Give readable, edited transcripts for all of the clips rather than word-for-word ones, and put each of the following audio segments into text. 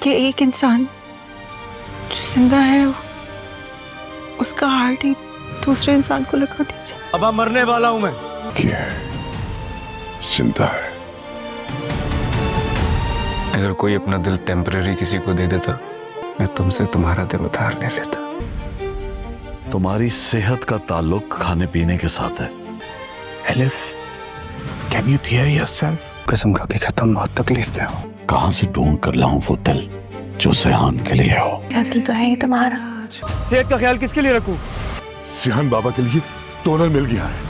कि एक इंसान जो जिंदा है उसका हार्ट ही दूसरे इंसान को लगा दिया जाए। अब मरने वाला हूं मैं। क्या है? जिंदा है। अगर कोई अपना दिल टेम्पररी किसी को दे देता, मैं तुमसे तुम्हारा दिल उधार ले लेता। तुम्हारी सेहत का ताल्लुक खाने पीने के साथ है। Elif, can you here yourself? कसम खा के खत्म, बहुत तकलीफ दे हो। कहां से ढूंढ कर लाऊं वो दिल जो सेहान के लिए हो? क्या दिल तो है ही तुम्हारा। सेहत का ख्याल किसके लिए रखूं? सिहान बाबा के लिए डोनर मिल गया है।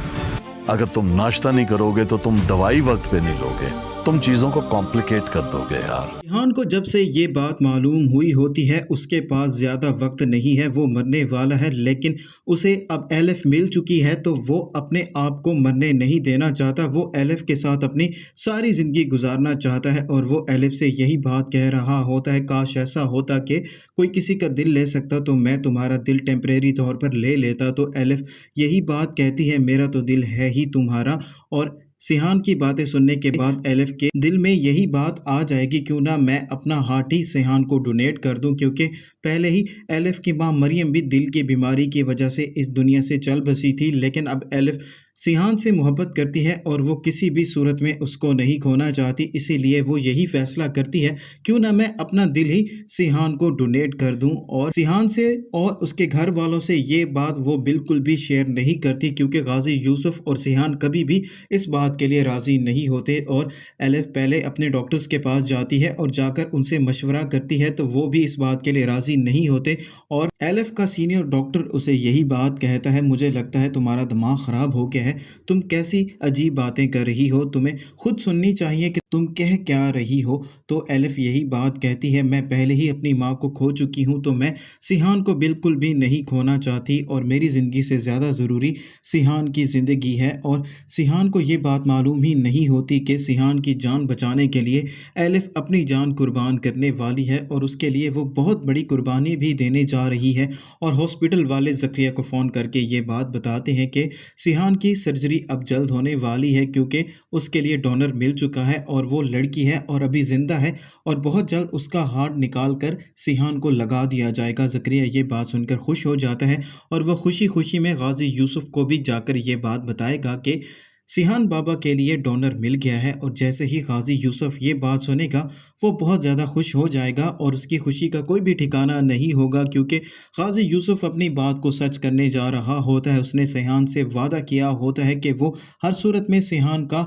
अगर तुम नाश्ता नहीं करोगे तो तुम दवाई वक्त पे नहीं लोगे। तुम चीजों को कॉम्प्लिकेट कर दोगे यार। सिहान को जब से ये बात मालूम हुई होती है उसके पास ज़्यादा वक्त नहीं है, वो मरने वाला है, लेकिन उसे अब एलिफ मिल चुकी है तो वो अपने आप को मरने नहीं देना चाहता। वो एलिफ के साथ अपनी सारी ज़िंदगी गुजारना चाहता है और वो एलिफ से यही बात कह रहा होता है, काश ऐसा होता कि कोई किसी का दिल ले सकता तो मैं तुम्हारा दिल टेम्परेरी तौर पर ले लेता। तो एलिफ यही बात कहती है, मेरा तो दिल है ही तुम्हारा। और सिहान की बातें सुनने के बाद एलिफ के दिल में यही बात आ जाएगी, क्यों ना मैं अपना हार्ट ही सिहान को डोनेट कर दूं, क्योंकि पहले ही एलिफ की मां मरियम भी दिल की बीमारी की वजह से इस दुनिया से चल बसी थी। लेकिन अब एलिफ सिहान से मोहब्बत करती है और वो किसी भी सूरत में उसको नहीं खोना चाहती, इसीलिए वो यही फैसला करती है, क्यों ना मैं अपना दिल ही सिहान को डोनेट कर दूं। और सिहान से और उसके घर वालों से ये बात वो बिल्कुल भी शेयर नहीं करती, क्योंकि गाजी यूसुफ और सिहान कभी भी इस बात के लिए राज़ी नहीं होते। और एलिफ पहले अपने डॉक्टर्स के पास जाती है और जाकर उनसे मशवरा करती है तो वो भी इस बात के लिए राज़ी नहीं होते। और एलिफ का सीनियर डॉक्टर उसे यही बात कहता है, मुझे लगता है तुम्हारा दिमाग ख़राब हो गया है, तुम कैसी अजीब बातें कर रही हो, तुम्हें खुद सुननी चाहिए कि तुम कह क्या रही हो। तो एलिफ यही बात कहती है, मैं पहले ही अपनी माँ को खो चुकी हूँ तो मैं सिहान को बिल्कुल भी नहीं खोना चाहती और मेरी ज़िंदगी से ज़्यादा ज़रूरी सिहान की ज़िंदगी है। और सिहान को ये बात मालूम ही नहीं होती कि सिहान की जान बचाने के लिए एलिफ अपनी जान कुर्बान करने वाली है और उसके लिए वो बहुत बड़ी कुर्बानी भी देने जा रही है। और हॉस्पिटल वाले ज़करिया को फ़ोन करके ये बात बताते हैं कि सिहान की सर्जरी अब जल्द होने वाली है, क्योंकि उसके लिए डोनर मिल चुका है और वो लड़की है और अभी ज़िंदा है और बहुत जल्द उसका हार्ट निकाल कर सिहान को लगा दिया जाएगा। ज़करिया ये बात सुनकर खुश हो जाता है और वह खुशी खुशी में गाजी यूसुफ को भी जाकर ये बात बताएगा कि सिहान बाबा के लिए डोनर मिल गया है। और जैसे ही गाजी यूसुफ ये बात सुनेगा वो बहुत ज़्यादा खुश हो जाएगा और उसकी खुशी का कोई भी ठिकाना नहीं होगा, क्योंकि गाजी यूसुफ अपनी बात को सच करने जा रहा होता है। उसने सिहान से वादा किया होता है कि वो हर सूरत में सिहान का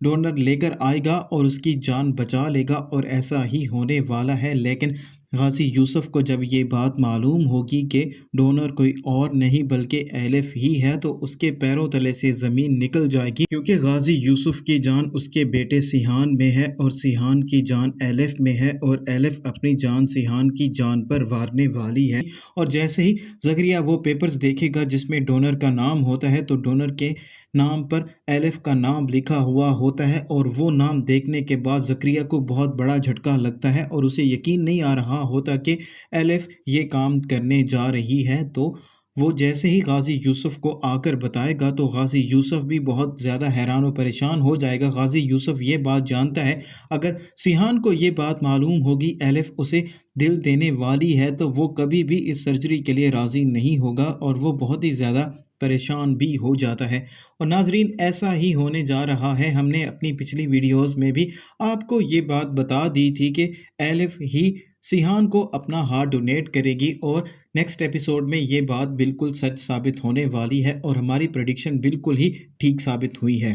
डोनर लेकर आएगा और उसकी जान बचा लेगा और ऐसा ही होने वाला है। लेकिन गाजी यूसुफ को जब ये बात मालूम होगी कि डोनर कोई और नहीं बल्कि एलिफ ही है तो उसके पैरों तले से ज़मीन निकल जाएगी, क्योंकि गाजी यूसुफ की जान उसके बेटे सिहान में है और सिहान की जान एलिफ में है और एलिफ अपनी जान सिहान की जान पर वारने वाली है। और जैसे ही ज़करिया वो पेपर्स देखेगा जिसमें डोनर का नाम होता है तो डोनर के नाम पर एलिफ का नाम लिखा हुआ होता है और वो नाम देखने के बाद ज़करिया को बहुत बड़ा झटका लगता है और उसे यकीन नहीं आ रहा होता कि एलिफ ये काम करने जा रही है। तो वो जैसे ही गाजी यूसुफ को आकर बताएगा तो गाजी यूसुफ भी बहुत ज़्यादा हैरान और परेशान हो जाएगा। गाजी यूसुफ ये बात जानता है, अगर सिहान को ये बात मालूम होगी एलिफ उसे दिल देने वाली है तो वो कभी भी इस सर्जरी के लिए राज़ी नहीं होगा और वो बहुत ही ज़्यादा परेशान भी हो जाता है। और नाजरीन, ऐसा ही होने जा रहा है। हमने अपनी पिछली वीडियोस में भी आपको ये बात बता दी थी कि एलिफ ही सिहान को अपना हार्ट डोनेट करेगी और नेक्स्ट एपिसोड में ये बात बिल्कुल सच साबित होने वाली है और हमारी प्रेडिक्शन बिल्कुल ही ठीक साबित हुई है।